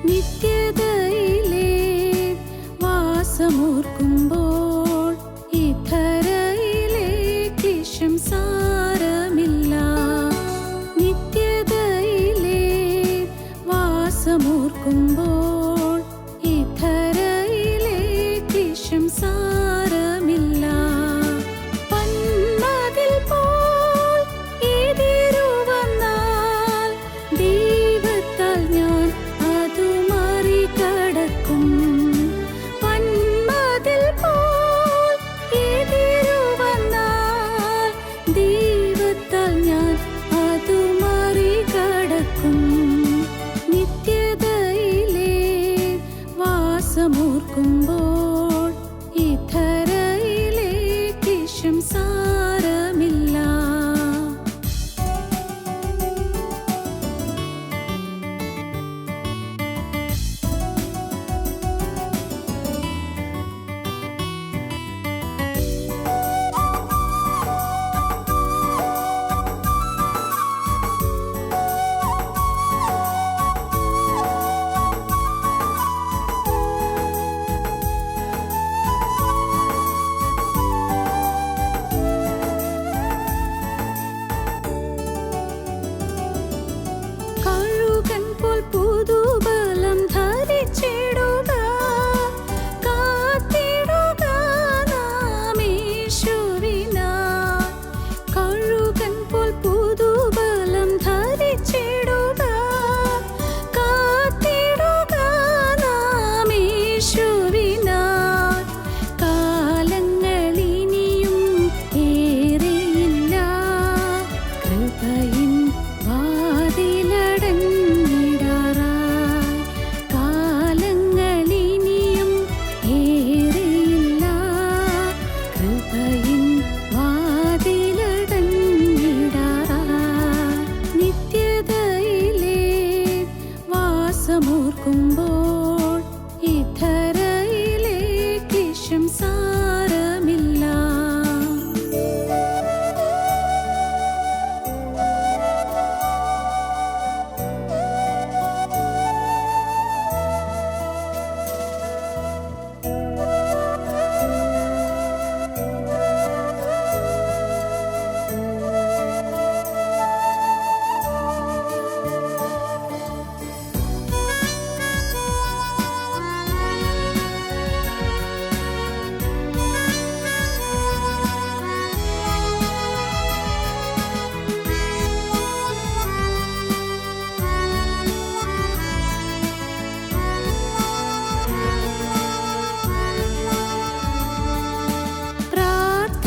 നിത്യതയിലെ വാസമോർക്കുമ്പോൾ ഇധരയിലെ ക്ലേശം സാരമില്ല. നിത്യതയിലെ വാസമോർക്കുമ്പോൾ ഇധരയിലെ ക്ലേശം സാരമില്ല. പന്മതിൽ പോൽ എതിരു വന്നാൽ ദൈവത്താൽ ഞാൻ അതു മറികടക്കും. പന്മതിൽ പോൽ എതിരു വന്നാൽ ദൈവത്താൽ ഞാൻ അതു മറികടക്കും. നിത്യതയിലെ വാസമോർക്കുമ്പോൾ ഇധരയിലെ ക്ലേശം സാരമില്ല. കഴുകൻ പോൽ പുതുബലം ധരിച്ചിടുക, കാത്തിടുക നാം യേശുവിനായി. കഴുകൻ പോൽ പുതുബലം ധരിച്ചിടുക, കാത്തിടുക നാം യേശുവിനായി. കാലങ്ങളിനിയും ഏറെയില്ല, കൃപയിൻ വാതിലടഞ്ഞിടാറായി. കാലങ്ങളിനിയും ഏറെയില്ല, കൃപയിൻ വാതിലടഞ്ഞിടാറായി. നിത്യതയിലെ വാസമോർക്കുമ്പോൾ ഇധരയിലെ ക്ലേശം സാരമില്ല.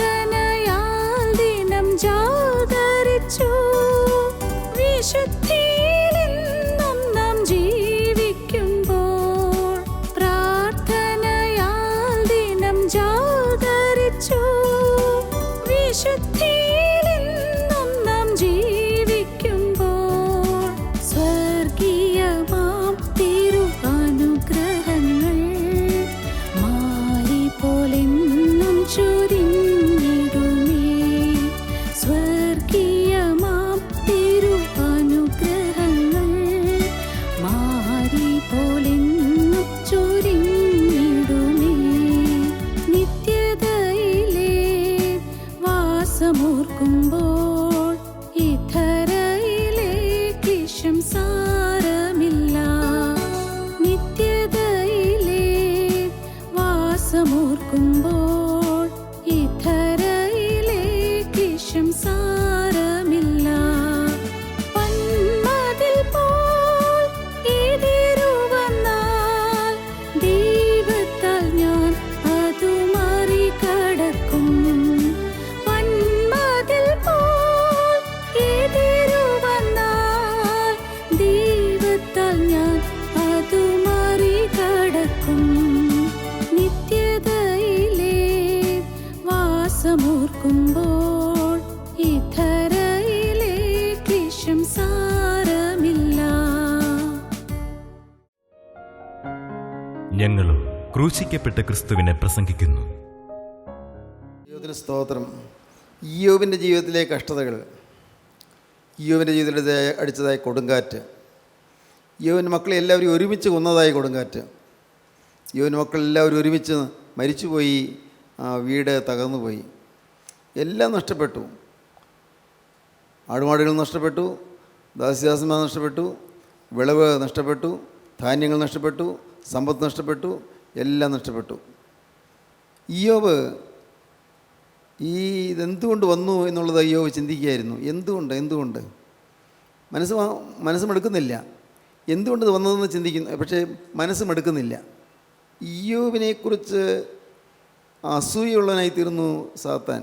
പ്രാർത്ഥനയാൽ ദിനം ജാഗരിച്ചു, വിശുദ്ധിയിലെന്നും നാം ജീവിക്കുമ്പോൾ. പ്രാർത്ഥനയാൽ ദിനം ജാഗരിച്ചു, വിശുദ്ധിയിലെന്നും നാം ജീവിക്കുമ്പോൾ. സ്വർഗീയമാം തിരു അനുഗ്രഹങ്ങൾ മാരി പോലെന്നും ചൊരിഞ്ഞിടുമേ. സ്വർഗീയമാം തിരു അനുഗ്രഹങ്ങൾ മാരി പോലെന്നും ചൊരിഞ്ഞിടുമേ. നിത്യതയിലെ വാസമോർക്കുമ്പോൾ ഇധരയിലെ ക്ലേശം സാരമില്ല. നിത്യതയിലെ വാസമോർക്കുമ്പോൾ ഇധരയിലെ ക്ലേശം സാരമില്ല. പന്മതിൽ പോൽ എതിരു വന്നാൽ ദൈവത്താൽ ഞാൻ അതു മറികടക്കും. പന്മതിൽ പോൽ എതിരു വന്നാൽ ദൈവത്താൽ ഞാൻ അതു മറികടക്കും. നിത്യതയിലെ വാസമോർക്കുമ്പോൾ ഇധരയിലെ ക്ലേശം സാരമില്ല. ഞങ്ങളും ക്രൂശിക്കപ്പെട്ട ക്രിസ്തുവിനെ പ്രസംഗിക്കുന്നു. ദൈവത്തിന് സ്തോത്രം. ഇയ്യോബിൻ്റെ ജീവിതത്തിലെ കഷ്ടതകൾ, ഇയ്യോബിൻ്റെ ജീവിതത്തിലെ അടിച്ചതായ കൊടുങ്കാറ്റ്, യോവിൻ്റെ മക്കളെ എല്ലാവരും ഒരുമിച്ച് കൊന്നതായി കൊടുങ്കാറ്റ്. യോവിൻ്റെ മക്കളെല്ലാവരും ഒരുമിച്ച് മരിച്ചുപോയി. ആ വീട് തകർന്നു പോയി. എല്ലാം നഷ്ടപ്പെട്ടു. ആടുമാടുകൾ നഷ്ടപ്പെട്ടു, ദാസിദാസന്മാർ നഷ്ടപ്പെട്ടു, വിളവ് നഷ്ടപ്പെട്ടു, ധാന്യങ്ങൾ നഷ്ടപ്പെട്ടു, സമ്പത്ത് നഷ്ടപ്പെട്ടു, എല്ലാം നഷ്ടപ്പെട്ടു. ഇയ്യോബ് ഇതെന്തുകൊണ്ട് വന്നു എന്നുള്ളത് ഇയ്യോബ് ചിന്തിക്കുകയായിരുന്നു. എന്തുകൊണ്ട് മനസ്സുമെടുക്കുന്നില്ല. എന്തുകൊണ്ട് ഇത് വന്നതെന്ന് ചിന്തിക്കുന്നു, പക്ഷേ മനസ്സുമെടുക്കുന്നില്ല. ഇയ്യോബിനെക്കുറിച്ച് അസൂയുള്ളവനായി തീർന്നു സാത്താൻ.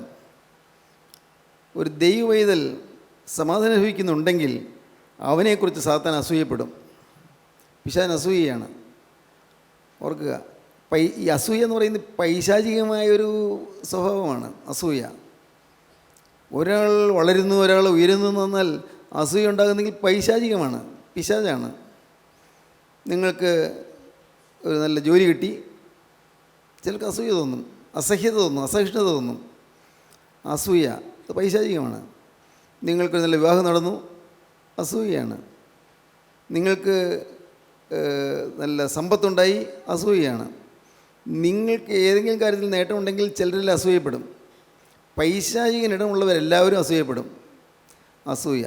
ഒരു ദൈവവൈതൽ സമാധാനം ലഭിക്കുന്നുണ്ടെങ്കിൽ അവനെക്കുറിച്ച് സാത്താൻ അസൂയപ്പെടും. പിശാചിന് അസൂയയാണ്. ഓർക്കുക, ഈ അസൂയ എന്ന് പറയുന്നത് പൈശാചികമായൊരു സ്വഭാവമാണ്. അസൂയ, ഒരാൾ വളരുന്നു, ഒരാൾ ഉയരുന്നു എന്ന് പറഞ്ഞാൽ അസൂയ ഉണ്ടാകുന്നെങ്കിൽ പൈശാചികമാണ്, പിശാചാണ്. നിങ്ങൾക്ക് ഒരു നല്ല ജോലി കിട്ടി, ചിലർക്ക് അസൂയ തോന്നും, അസഹ്യത തോന്നും, അസഹിഷ്ണുത തോന്നും. അസൂയ അത് പൈശാചികമാണ്. നിങ്ങൾക്കൊരു നല്ല വിവാഹം നടന്നു, അസൂയയാണ്. നിങ്ങൾക്ക് നല്ല സമ്പത്തുണ്ടായി, അസൂയയാണ്. നിങ്ങൾക്ക് ഏതെങ്കിലും കാര്യത്തിൽ നേട്ടമുണ്ടെങ്കിൽ ചിലരെല്ലാം അസൂയപ്പെടും. പൈശാചികനിടമുള്ളവരെല്ലാവരും അസൂയപ്പെടും. അസൂയ.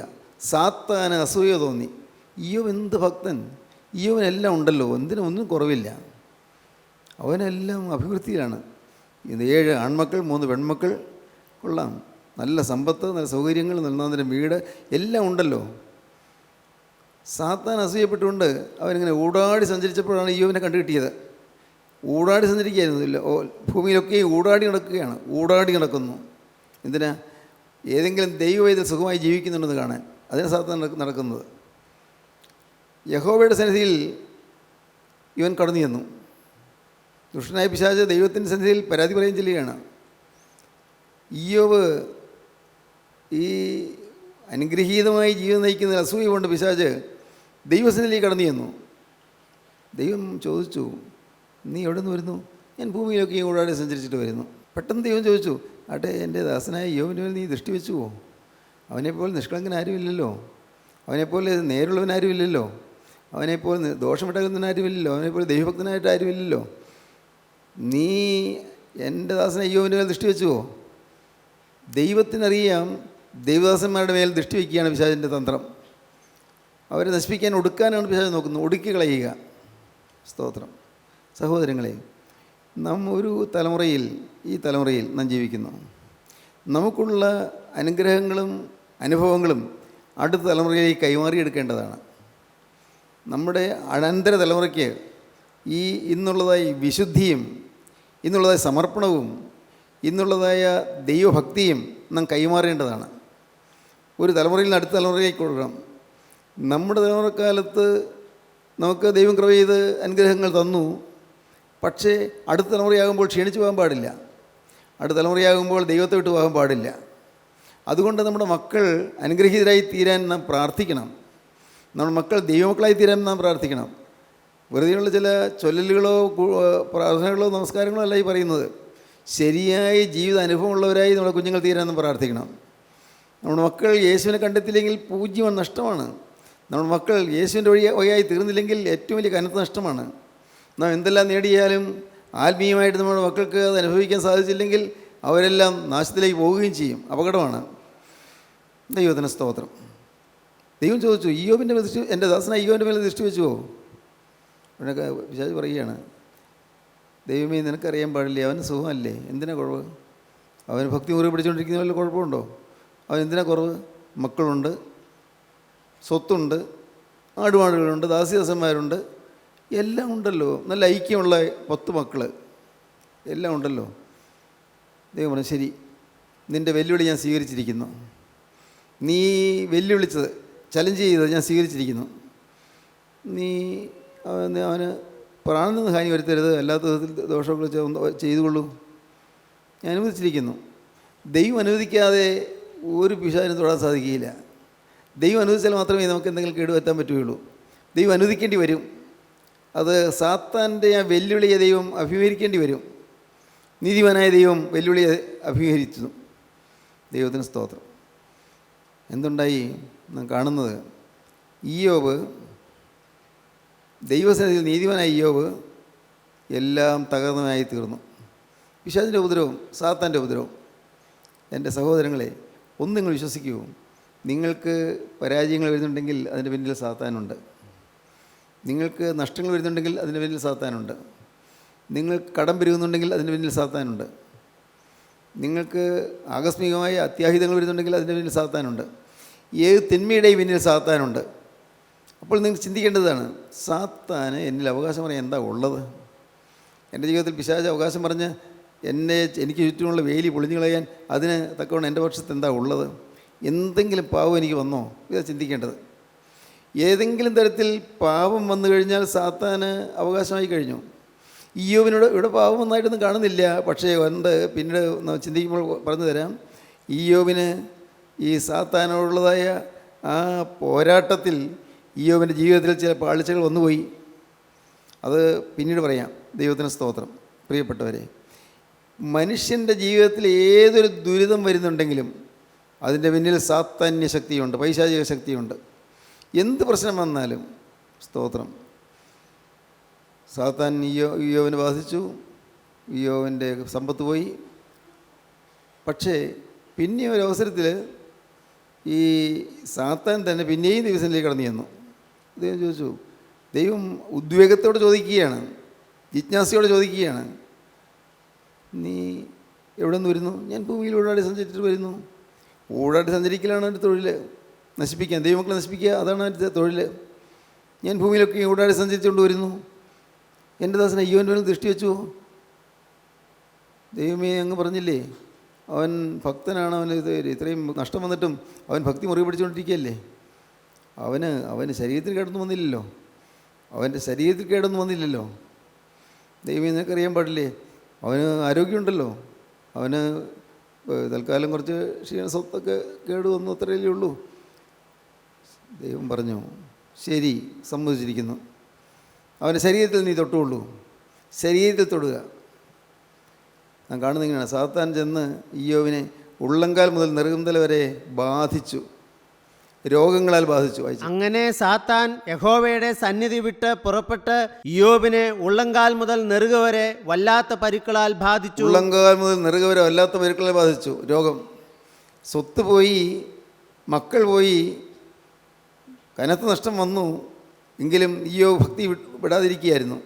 സാത്താന് അസൂയ തോന്നി. ഇയ്യോബ് എന്ത് ഭക്തൻ, ഇയ്യോബിനെല്ലാം ഉണ്ടല്ലോ, ഒന്നും കുറവില്ല, അവനെല്ലാം അഭിവൃദ്ധിയിലാണ്. ഇത് 7 ആൺമക്കൾ 3 പെൺമക്കൾ, കൊള്ളാം, നല്ല സമ്പത്ത്, നല്ല സൗകര്യങ്ങൾ, നന്നാന്തരം വീട്, എല്ലാം ഉണ്ടല്ലോ. സാത്താൻ അസൂയപ്പെട്ടുകൊണ്ട് അവനിങ്ങനെ ഊടാടി സഞ്ചരിച്ചപ്പോഴാണ് ഇയ്യോബിനെ കണ്ടുകിട്ടിയത്. ഊടാടി സഞ്ചരിക്കുകയായിരുന്നില്ല, ഭൂമിയിലൊക്കെ ഊടാടി നടക്കുകയാണ്, ഊടാടി നടക്കുന്നു. എന്തിനാ? ഏതെങ്കിലും ദൈവവേദ സുഖമായി ജീവിക്കുന്നുണ്ടെന്ന് കാണാൻ. അതിന് സാത്താൻ നടക്കുന്നത്. യഹോവയുടെ സന്നിധിയിൽ ഇവൻ കടന്നു ചെന്നു. ദുഷ്ടനായ പിശാച് ദൈവത്തിൻ്റെ സന്നിധിയിൽ പരാതി പറയുകയും ചെയ്യുകയാണ്. ഇയ്യോബ് ഈ അനുഗ്രഹീതമായി ജീവിതം നയിക്കുന്ന അസൂയ കൊണ്ട് പിശാച് ദൈവസന്നിധിയിലേക്ക് കടന്നു ചെന്നു. ദൈവം ചോദിച്ചു, നീ എവിടെ നിന്ന് വരുന്നു? ഞാൻ ഭൂമിയിലൊക്കെ കൂടാതെ സഞ്ചരിച്ചിട്ട് വരുന്നു. പെട്ടെന്ന് ദൈവം ചോദിച്ചു, ആട്ടെ, എൻ്റെ ദാസനായ യോബിൻ്റെ മേൽ നീ ദൃഷ്ടി വെച്ചുവോ? അവനെപ്പോലെ നിഷ്കളങ്കൻ ആരുമില്ലല്ലോ, അവനെപ്പോലെ നേരുള്ളവനാരുമില്ലല്ലോ, അവനെപ്പോലെ ദോഷമിട്ടകുന്നവനാരുമില്ലല്ലോ, അവനെപ്പോലെ ദൈവഭക്തനായിട്ട് ആരുമില്ലല്ലോ. നീ എൻ്റെ ദാസനായ യോബിൻ്റെ മേൽ ദൃഷ്ടി വെച്ചുവോ? ദൈവത്തിനറിയാം ദൈവദാസന്മാരുടെ മേൽ ദൃഷ്ടി വയ്ക്കുകയാണ് പിശാചിൻ്റെ തന്ത്രം. അവരെ നശിപ്പിക്കാൻ, ഒടുക്കാനാണ് പിശാച് നോക്കുന്നത്, ഒടുക്കി കളയുക. സ്തോത്രം. സഹോദരങ്ങളെ, നാം ഒരു തലമുറയിൽ, ഈ തലമുറയിൽ നാം ജീവിക്കുന്നു. നമുക്കുള്ള അനുഗ്രഹങ്ങളും അനുഭവങ്ങളും അടുത്ത തലമുറയിലേക്ക് കൈമാറിയെടുക്കേണ്ടതാണ്. നമ്മുടെ അനന്തര തലമുറയ്ക്ക് ഇന്നുള്ളതായി വിശുദ്ധിയും ഇന്നുള്ളതായ സമർപ്പണവും ഇന്നുള്ളതായ ദൈവഭക്തിയും നാം കൈമാറേണ്ടതാണ്. ഒരു തലമുറയിൽ നിന്ന് അടുത്ത തലമുറയിലേക്ക് കൊടുക്കണം. നമ്മുടെ തലമുറക്കാലത്ത് നമുക്ക് ദൈവം കൃപ ചെയ്ത് അനുഗ്രഹങ്ങൾ തന്നു. പക്ഷേ അടുത്ത തലമുറയാകുമ്പോൾ ക്ഷീണിച്ചു പോകാൻ പാടില്ല. അടുത്ത തലമുറയാകുമ്പോൾ ദൈവത്തെ വിട്ടു പോകാൻ പാടില്ല. അതുകൊണ്ട് നമ്മുടെ മക്കൾ അനുഗ്രഹീതരായി തീരാൻ നാം പ്രാർത്ഥിക്കണം. നമ്മുടെ മക്കൾ ദൈവമക്കളായി തീരാൻ നാം പ്രാർത്ഥിക്കണം. വെറുതെയുള്ള ചില ചൊല്ലലുകളോ പ്രാർത്ഥനകളോ നമസ്കാരങ്ങളോ അല്ല ഈ പറയുന്നത്. ശരിയായ ജീവിത അനുഭവമുള്ളവരായി നമ്മുടെ കുഞ്ഞുങ്ങൾ തീരാൻ നാം പ്രാർത്ഥിക്കണം. നമ്മുടെ മക്കൾ യേശുവിനെ കണ്ടെത്തിയില്ലെങ്കിൽ പൂജ്യമാണ്, നഷ്ടമാണ്. നമ്മുടെ മക്കൾ യേശുവിൻ്റെ വഴിയായി തീർന്നില്ലെങ്കിൽ ഏറ്റവും വലിയ കനത്ത നഷ്ടമാണ്. നാം എന്തെല്ലാം നേടിയാലും ആത്മീയമായിട്ട് നമ്മുടെ മക്കൾക്ക് അത് അനുഭവിക്കാൻ സാധിച്ചില്ലെങ്കിൽ അവരെല്ലാം നാശത്തിലേക്ക് പോവുകയും ചെയ്യും. അപകടമാണ്. ദൈവത്തിന് സ്തോത്രം. ദൈവം ചോദിച്ചു, ഇയ്യോബിൻ്റെ ദൃഷ്ടി, എൻ്റെ ദാസനായ ഇയ്യോബിൻ്റെ മേലെ ദൃഷ്ടി വെച്ചുവോ? അവനൊക്കെ പിശാച് പറയുകയാണ്, ദൈവമേ, നിനക്കറിയാൻ പാടില്ലേ, അവന് സുഖമല്ലേ, എന്തിനാ കുറവ്? അവന് ഭക്തി മുറി പിടിച്ചുകൊണ്ടിരിക്കുന്ന വല്ല കുഴപ്പമുണ്ടോ? അവൻ എന്തിനാ കുറവ്? മക്കളുണ്ട്, സ്വത്തുണ്ട്, ആടുമാടുകളുണ്ട്, ദാസിദാസന്മാരുണ്ട്, എല്ലാം ഉണ്ടല്ലോ. നല്ല ഐക്യമുള്ള 10 മക്കൾ, എല്ലാം ഉണ്ടല്ലോ. ദൈവം പറഞ്ഞു, ശരി, നിൻ്റെ വെല്ലുവിളി ഞാൻ സ്വീകരിച്ചിരിക്കുന്നു. നീ വെല്ലുവിളിച്ചത്, ചലഞ്ച് ചെയ്തത് ഞാൻ സ്വീകരിച്ചിരിക്കുന്നു. നീ അവന് പ്രാണന് ഹാനി വരുത്തരുത്, അല്ലാത്ത വിധത്തിൽ ദോഷങ്ങൾ ചെയ്തുകൊള്ളൂ, ഞാൻ അനുവദിച്ചിരിക്കുന്നു. ദൈവം അനുവദിക്കാതെ ഒരു പിശാചിനും തൊടാൻ സാധിക്കുകയില്ല. ദൈവം അനുവദിച്ചാൽ മാത്രമേ നമുക്ക് എന്തെങ്കിലും കേടുവരുത്താൻ പറ്റുകയുള്ളൂ. ദൈവം അനുവദിക്കേണ്ടി വരും. അത് സാത്താൻ്റെ ആ വെല്ലുവിളിയെ ദൈവം അഭിമുഖീകരിക്കേണ്ടി വരും. നീതിമാനായ ദൈവം വെല്ലുവിളിയെ അഭിമുഖീകരിച്ചു. ദൈവത്തിന് സ്തോത്രം. എന്തുണ്ടായി? നാം കാണുന്നത്, ഇയ്യോബ് ദൈവസന്നിധിയിൽ നീതിമാനായ ഇയ്യോബ് എല്ലാം തകർന്നതായി തീർന്നു. പിശാചിൻ്റെ ഉപദ്രവം, സാത്താൻ്റെ ഉപദ്രവം. എൻ്റെ സഹോദരങ്ങളെ, ഒന്ന് നിങ്ങൾ വിശ്വസിക്കൂ, നിങ്ങൾക്ക് പരാജയങ്ങൾ വരുന്നുണ്ടെങ്കിൽ അതിൻ്റെ പിന്നിൽ സാത്താനുണ്ട്. നിങ്ങൾക്ക് നഷ്ടങ്ങൾ വരുന്നുണ്ടെങ്കിൽ അതിൻ്റെ പിന്നിൽ സാത്താനുണ്ട്. നിങ്ങൾക്ക് കടം പെരുകുന്നുണ്ടെങ്കിൽ അതിൻ്റെ പിന്നിൽ സാത്താനുണ്ട്. നിങ്ങൾക്ക് ആകസ്മികമായ അത്യാഹിതങ്ങൾ വരുന്നുണ്ടെങ്കിൽ അതിൻ്റെ പിന്നിൽ സാത്താനുണ്ട്. ഏത് തിന്മയുടെയും പിന്നിൽ സാത്താനുണ്ട്. അപ്പോൾ നിങ്ങൾ ചിന്തിക്കേണ്ടതാണ്, സാത്താന് എന്നിൽ അവകാശം പറയാൻ എന്താ ഉള്ളത്? എൻ്റെ ജീവിതത്തിൽ പിശാച് അവകാശം പറഞ്ഞ് എനിക്ക് ചുറ്റുമുള്ള വേലി പൊളിഞ്ഞു കളയാൻ അതിന് തക്കവണ്ണം എൻ്റെ പക്ഷത്ത് എന്താ ഉള്ളത്? എന്തെങ്കിലും പാവം എനിക്ക് വന്നോ? ഇതാ ചിന്തിക്കേണ്ടത്. ഏതെങ്കിലും തരത്തിൽ പാപം വന്നു കഴിഞ്ഞാൽ സാത്താന് അവകാശമായി കഴിഞ്ഞു. ഇയ്യോബിനോട് ഇവിടെ പാപം വന്നായിട്ടൊന്നും കാണുന്നില്ല, പക്ഷേ ഉണ്ട്. പിന്നീട് ചിന്തിക്കുമ്പോൾ പറഞ്ഞു തരാം. ഇയ്യോബിന് ഈ സാത്താനോടുള്ളതായ ആ പോരാട്ടത്തിൽ ഇയ്യോബിൻ്റെ ജീവിതത്തിൽ ചില പാളിച്ചകൾ വന്നുപോയി. അത് പിന്നീട് പറയാം. ദൈവത്തിന് സ്തോത്രം. പ്രിയപ്പെട്ടവരെ, മനുഷ്യൻ്റെ ജീവിതത്തിൽ ഏതൊരു ദുരിതം വരുന്നുണ്ടെങ്കിലും അതിൻ്റെ പിന്നിൽ സാത്താന്യ ശക്തിയുണ്ട്, പൈശാചിക ശക്തിയുണ്ട്. എന്ത് പ്രശ്നം വന്നാലും സ്തോത്രം, സാത്താൻ ഇയ്യോബിനെ ബാധിച്ചു, ഇയ്യോബിൻ്റെ സമ്പത്ത് പോയി. പക്ഷേ പിന്നെ ഒരു അവസരത്തിൽ ഈ സാത്താൻ തന്നെ പിന്നെയും ദൈവത്തിലേക്ക് കടന്നു ചെന്നു. ദൈവം ചോദിച്ചു, ദൈവം ഉദ്വേഗത്തോടെ ചോദിക്കുകയാണ്, ജിജ്ഞാസയോടെ ചോദിക്കുകയാണ്, നീ എവിടെ നിന്ന് വരുന്നു? ഞാൻ ഭൂമിയിൽ ഊടാടി സഞ്ചരിച്ചിട്ട് വരുന്നു. ഊടാടി സഞ്ചരിക്കലാണ് എൻ്റെ തൊഴിൽ, നശിപ്പിക്കാൻ, ദൈവമക്കളെ നശിപ്പിക്കുക, അതാണ് എൻ്റെ തൊഴിൽ. ഞാൻ ഭൂമിയിലൊക്കെ ഊടാടി സഞ്ചരിച്ചുകൊണ്ട് വരുന്നു. എൻ്റെ ദാസൻ അയ്യോൻ്റെ മേൽ ദൃഷ്ടി വെച്ചു. ദൈവമേ, അങ്ങ് പറഞ്ഞില്ലേ അവൻ ഭക്തനാണ്, അവന് ഇത്രയും നഷ്ടം വന്നിട്ടും അവൻ ഭക്തി മുറിവ് പിടിച്ചുകൊണ്ടിരിക്കുകയല്ലേ. അവന് ശരീരത്തിൽ കേടൊന്നും വന്നില്ലല്ലോ, അവൻ്റെ ശരീരത്തിൽ കേടൊന്നും വന്നില്ലല്ലോ. ദൈവമേ, നിനക്കറിയാൻ പാടില്ലേ, അവന് ആരോഗ്യമുണ്ടല്ലോ, അവന് തൽക്കാലം കുറച്ച് സ്വത്തൊക്കെ കേട് വന്നു, അത്രയല്ലേ ഉള്ളൂ. ദൈവം പറഞ്ഞു, ശരി, സമ്മതിച്ചിരിക്കുന്നു. അവൻ്റെ ശരീരത്തിൽ നീ തൊട്ടുകൊള്ളൂ, ശരീരത്തിൽ തൊടുക. ഞാൻ കാണുന്നത് ഇങ്ങനെയാണ്. സാത്താൻ ചെന്ന് ഇയ്യോബിനെ ഉള്ളങ്കാൽ മുതൽ നെറുകംതല വരെ ബാധിച്ചു, രോഗങ്ങളാൽ ബാധിച്ചു. അങ്ങനെ സാത്താൻ യഹോവയുടെ സന്നിധി വിട്ട് പുറപ്പെട്ട് ഇയ്യോബിനെ ഉള്ളങ്കാൽ മുതൽ നെറുക വരെ വല്ലാത്ത പരുക്കളാൽ ബാധിച്ചു. ഉള്ളങ്കാൽ മുതൽ നെറുക വരെ വല്ലാത്ത പരുക്കളാൽ ബാധിച്ചു. രോഗം, സ്വത്ത് പോയി, മക്കൾ പോയി, കനത്ത നഷ്ടം വന്നു. എങ്കിലും ഇയ്യോബ് ഭക്തി വിടാതിരിക്കുകയായിരുന്നു.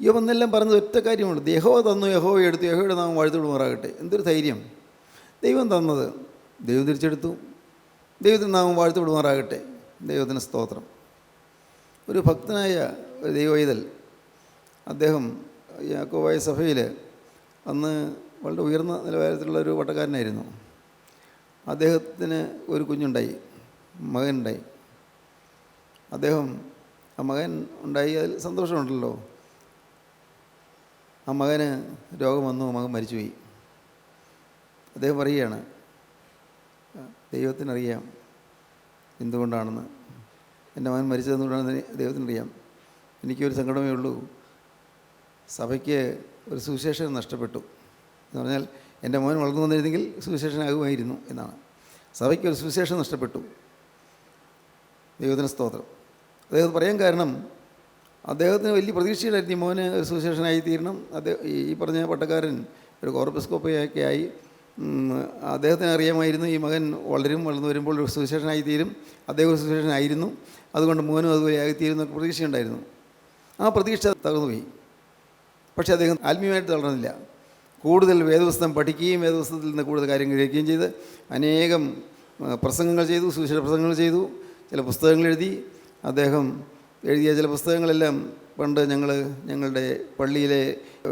ഇയ്യോബ് എന്നെല്ലാം പറഞ്ഞത് ഒറ്റ കാര്യമുള്ളൂ, യഹോവ തന്നു, യഹോവ എടുത്തു, യഹോവയുടെ നാമം വാഴ്ത്തുവിടുമാറാകട്ടെ. എന്തൊരു ധൈര്യം! ദൈവം തന്നത് ദൈവം തിരിച്ചെടുത്തു, ദൈവത്തിൻ്റെ നാമം വാഴ്ത്തുവിടുമാറാകട്ടെ. ദൈവത്തിന് സ്തോത്രം. ഒരു ഭക്തനായ ഒരു ദൈവവൈതൽ, അദ്ദേഹം യാക്കോബായ സഭയിൽ അന്ന് വളരെ ഉയർന്ന നിലവാരത്തിലുള്ള ഒരു പട്ടക്കാരനായിരുന്നു. അദ്ദേഹത്തിന് ഒരു കുഞ്ഞുണ്ടായി, മകനുണ്ടായി. അദ്ദേഹം ആ മകൻ ഉണ്ടായി, അതിൽ സന്തോഷമുണ്ടല്ലോ. ആ മകന് രോഗം വന്നു, മകൻ മരിച്ചുപോയി. അദ്ദേഹം പറയുകയാണ്, ദൈവത്തിനറിയാം എന്തുകൊണ്ടാണെന്ന്. എൻ്റെ മകൻ മരിച്ചതെന്തുകൊണ്ടാണെന്ന് ദൈവത്തിനറിയാം. എനിക്കൊരു സങ്കടമേ ഉള്ളൂ, സഭയ്ക്ക് ഒരു സുവിശേഷം നഷ്ടപ്പെട്ടു എന്ന് പറഞ്ഞാൽ എൻ്റെ മോൻ വളർന്നു വന്നിരുന്നെങ്കിൽ സുവിശേഷനാകുമായിരുന്നു എന്നാണ്. സഭയ്ക്ക് ഒരു സുവിശേഷം നഷ്ടപ്പെട്ടു. ദൈവത്തിന് സ്തോത്രം. അദ്ദേഹം പറയാൻ കാരണം, അദ്ദേഹത്തിന് വലിയ പ്രതീക്ഷയിലായിരുന്നു ഈ മോന് ഒരു സുവിശേഷനായി തീരണം. ഈ പറഞ്ഞ പട്ടക്കാരൻ ഒരു കോർപ്പസ്കോപ്പയൊക്കെ ആയി. അദ്ദേഹത്തിന് അറിയാമായിരുന്നു ഈ മകൻ വളർന്നു വരുമ്പോൾ ഒരു സുവിശേഷനായി തീരും, അദ്ദേഹം ഒരു സുവിശേഷനായിരുന്നു, അതുകൊണ്ട് മോനും അതുപോലെ ആയിത്തീരുന്നൊക്കെ പ്രതീക്ഷയുണ്ടായിരുന്നു. ആ പ്രതീക്ഷ തകർന്നുപോയി. പക്ഷേ അദ്ദേഹം ആത്മീയമായിട്ട് തളർന്നില്ല. കൂടുതൽ വേദപുസ്തകം പഠിക്കുകയും വേദപുസ്തകത്തിൽ നിന്ന് കൂടുതൽ കാര്യങ്ങൾ ഗ്രഹിക്കുകയും ചെയ്ത് അനേകം പ്രസംഗങ്ങൾ ചെയ്തു, സുവിശേഷ പ്രസംഗങ്ങൾ ചെയ്തു, ചില പുസ്തകങ്ങൾ എഴുതി. അദ്ദേഹം എഴുതിയ ചില പുസ്തകങ്ങളെല്ലാം പണ്ട് ഞങ്ങളുടെ പള്ളിയിലെ